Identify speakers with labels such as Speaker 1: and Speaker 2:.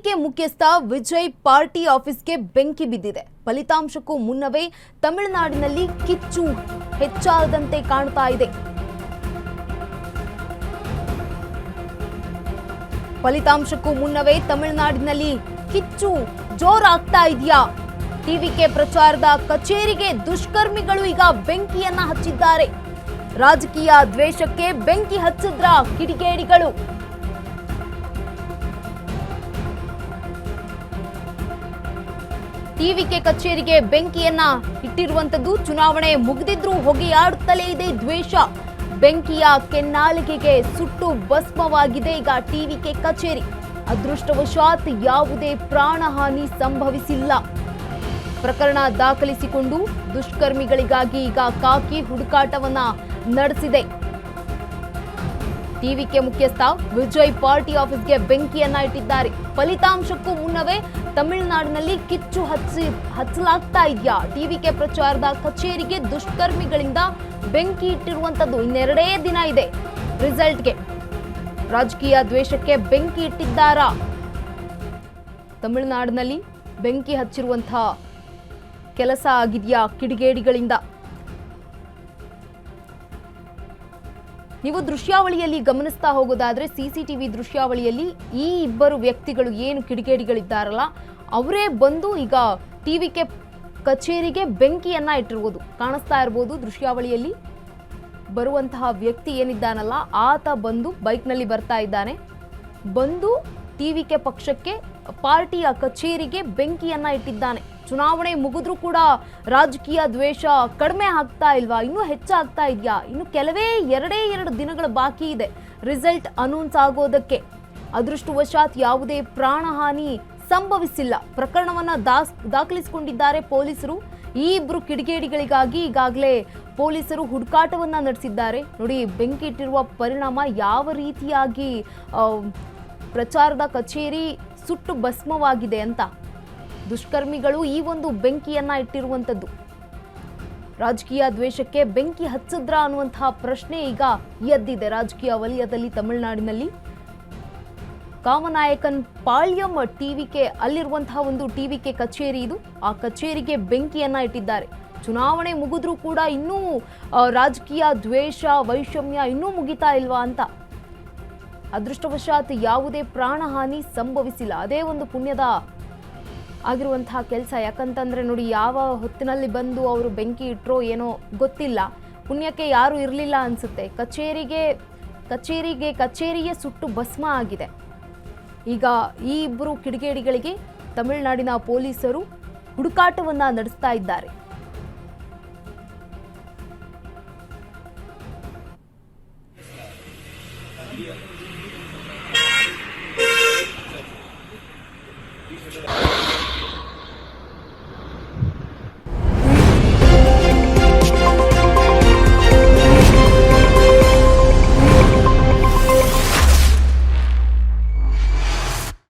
Speaker 1: TVK ಮುಖ್ಯಸ್ಥ Vijay party ಆಫೀಸ್ಗೆ ಬೆಂಕಿ ಬಿದ್ದಿದೆ. ಫಲಿತಾಂಶಕ್ಕೂ ಮುನ್ನವೇ ತಮಿಳುನಾಡಿನಲ್ಲಿ ಕಿಚ್ಚು ಹೆಚ್ಚಾದಂತೆ ಕಾಣ್ತಾ ಇದೆ. ಫಲಿತಾಂಶಕ್ಕೂ ಮುನ್ನವೇ ತಮಿಳುನಾಡಿನಲ್ಲಿ ಕಿಚ್ಚು ಜೋರಾಗ್ತಾ ಇದೆಯಾ? ಟಿವಿಕೆ ಪ್ರಚಾರದ ಕಚೇರಿಗೆ ದುಷ್ಕರ್ಮಿಗಳು ಈಗ ಬೆಂಕಿಯನ್ನ ಹಚ್ಚಿದ್ದಾರೆ. ರಾಜಕೀಯ ದ್ವೇಷಕ್ಕೆ ಬೆಂಕಿ ಹಚ್ಚಿದ್ರ ಕಿಡಿಗೇಡಿಗಳು. ಟಿವಿಕೆ ಕಚೇರಿಗೆ ಬೆಂಕಿಯನ್ನ ಇಟ್ಟಿರುವಂತದ್ದು. ಚುನಾವಣೆ ಮುಗಿದಿದ್ರೂ ಹೊಗೆಯಾಡುತ್ತಲೇ ಇದೆ ದ್ವೇಷ. ಬೆಂಕಿಯ ಕೆನ್ನಾಲಿಗೆಗೆ ಸುಟ್ಟು ಭಸ್ಮವಾಗಿದೆ ಈಗ ಟಿವಿಕೆ ಕಚೇರಿ. ಅದೃಷ್ಟವಶಾತ್ ಯಾವುದೇ ಪ್ರಾಣಹಾನಿ ಸಂಭವಿಸಿಲ್ಲ. ಪ್ರಕರಣ ದಾಖಲಿಸಿಕೊಂಡು ದುಷ್ಕರ್ಮಿಗಳಿಗಾಗಿ ಈಗ ಖಾಕಿ ಹುಡುಕಾಟವನ್ನ ನಡೆಸಿದೆ. ಟಿವಿಕೆ ಮುಖ್ಯಸ್ಥ ವಿಜಯ್ ಪಾರ್ಟಿ ಆಫೀಸ್ಗೆ ಬೆಂಕಿಯನ್ನ ಇಟ್ಟಿದ್ದಾರೆ. ಫಲಿತಾಂಶಕ್ಕೂ ಮುನ್ನವೇ ತಮಿಳುನಾಡಿನಲ್ಲಿ ಕಿಚ್ಚು ಹಚ್ಚಲಾಗ್ತಾ ಇದೆಯಾ? ಟಿವಿಕೆ ಪ್ರಚಾರದ ಕಚೇರಿಗೆ ದುಷ್ಕರ್ಮಿಗಳಿಂದ ಬೆಂಕಿ ಇಟ್ಟಿರುವಂತದ್ದು. ಇನ್ನೆರಡೇ ದಿನ ಇದೆ ರಿಸಲ್ಟ್ಗೆ. ರಾಜಕೀಯ ದ್ವೇಷಕ್ಕೆ ಬೆಂಕಿ ಇಟ್ಟಿದ್ದಾರಾ? ತಮಿಳುನಾಡಿನಲ್ಲಿ ಬೆಂಕಿ ಹಚ್ಚಿರುವಂತಹ ಕೆಲಸ ಆಗಿದೆಯಾ ಕಿಡಿಗೇಡಿಗಳಿಂದ? ನೀವು ದೃಶ್ಯಾವಳಿಯಲ್ಲಿ ಗಮನಿಸ್ತಾ ಹೋಗೋದಾದ್ರೆ ಸಿಸಿಟಿವಿ ದೃಶ್ಯಾವಳಿಯಲ್ಲಿ ಈ ಇಬ್ಬರು ವ್ಯಕ್ತಿಗಳು ಏನು ಕಿಡಿಗೇಡಿಗಳಿದ್ದಾರಲ್ಲ ಅವರೇ ಬಂದು ಈಗ ಟಿವಿಕೆ ಕಚೇರಿಗೆ ಬೆಂಕಿಯನ್ನ ಇಟ್ಟಿರುವುದು ಕಾಣಿಸ್ತಾ ಇರಬಹುದು. ದೃಶ್ಯಾವಳಿಯಲ್ಲಿ ಬರುವಂತಹ ವ್ಯಕ್ತಿ ಏನಿದ್ದಾನಲ್ಲ ಆತ ಬಂದು ಬೈಕ್ನಲ್ಲಿ ಬರ್ತಾ ಇದ್ದಾನೆ. ಬಂದು ಟಿವಿಕೆ ಪಕ್ಷಕ್ಕೆ ಪಾರ್ಟಿಯ ಕಚೇರಿಗೆ ಬೆಂಕಿಯನ್ನ ಇಟ್ಟಿದ್ದಾನೆ. ಚುನಾವಣೆ ಮುಗಿದ್ರೂ ಕೂಡ ರಾಜಕೀಯ ದ್ವೇಷ ಕಡಿಮೆ ಆಗ್ತಾ ಇಲ್ವಾ? ಇನ್ನೂ ಹೆಚ್ಚಾಗ್ತಾ ಇದೆಯಾ? ಇನ್ನು ಎರಡೇ ದಿನಗಳ ಬಾಕಿ ಇದೆ ರಿಸಲ್ಟ್ ಅನೌನ್ಸ್ ಆಗೋದಕ್ಕೆ. ಅದೃಷ್ಟವಶಾತ್ ಯಾವುದೇ ಪ್ರಾಣಹಾನಿ ಸಂಭವಿಸಿಲ್ಲ. ಪ್ರಕರಣವನ್ನ ದಾಖಲಿಸಿಕೊಂಡಿದ್ದಾರೆ ಪೊಲೀಸರು. ಈ ಇಬ್ರು ಕಿಡಿಗೇಡಿಗಳಿಗಾಗಿ ಈಗಾಗಲೇ ಪೊಲೀಸರು ಹುಡುಕಾಟವನ್ನ ನಡೆಸಿದ್ದಾರೆ. ನೋಡಿ, ಬೆಂಕಿ ಇಟ್ಟಿರುವ ಪರಿಣಾಮ ಯಾವ ರೀತಿಯಾಗಿ ಪ್ರಚಾರದ ಕಚೇರಿ ಸುಟ್ಟು ಭಸ್ಮವಾಗಿದೆ ಅಂತ. ದುಷ್ಕರ್ಮಿಗಳು ಈ ಒಂದು ಬೆಂಕಿಯನ್ನ ಇಟ್ಟಿರುವಂತದ್ದು. ರಾಜಕೀಯ ದ್ವೇಷಕ್ಕೆ ಬೆಂಕಿ ಹಚ್ಚಿದ್ರ ಅನ್ನುವಂತಹ ಪ್ರಶ್ನೆ ಈಗ ಎದ್ದಿದೆ ರಾಜಕೀಯ ವಲಯದಲ್ಲಿ. ತಮಿಳುನಾಡಿನಲ್ಲಿ ಕಾಮನಾಯಕನ್ ಪಾಳ್ಯಂ ಟಿವಿಕೆ ಅಲ್ಲಿರುವಂತಹ ಒಂದು ಟಿವಿಕೆ ಕಚೇರಿ ಇದು. ಆ ಕಚೇರಿಗೆ ಬೆಂಕಿಯನ್ನ ಇಟ್ಟಿದ್ದಾರೆ. ಚುನಾವಣೆ ಮುಗಿದ್ರೂ ಕೂಡ ಇನ್ನೂ ರಾಜಕೀಯ ದ್ವೇಷ ವೈಷಮ್ಯ ಇನ್ನೂ ಮುಗಿತಾ ಇಲ್ವಾ ಅಂತ. ಅದೃಷ್ಟವಶಾತ್ ಯಾವುದೇ ಪ್ರಾಣಹಾನಿ ಸಂಭವಿಸಿಲ್ಲ. ಅದೇ ಒಂದು ಪುಣ್ಯದ ಆಗಿರುವಂತಹ ಕೆಲಸ. ಯಾಕಂತಂದ್ರೆ ನೋಡಿ, ಯಾವ ಹೊತ್ತಿನಲ್ಲಿ ಬಂದು ಅವರು ಬೆಂಕಿ ಇಟ್ರೋ ಏನೋ ಗೊತ್ತಿಲ್ಲ. ಪುಣ್ಯಕ್ಕೆ ಯಾರು ಇರಲಿಲ್ಲ ಅನ್ಸುತ್ತೆ. ಕಚೇರಿಯೇ ಸುಟ್ಟು ಭಸ್ಮ ಆಗಿದೆ. ಈಗ ಈ ಇಬ್ಬರು ಕಿಡಿಗೇಡಿಗಳಿಗೆ ತಮಿಳುನಾಡಿನ ಪೊಲೀಸರು ಹುಡುಕಾಟವನ್ನ ನಡೆಸ್ತಾ ಇದ್ದಾರೆ.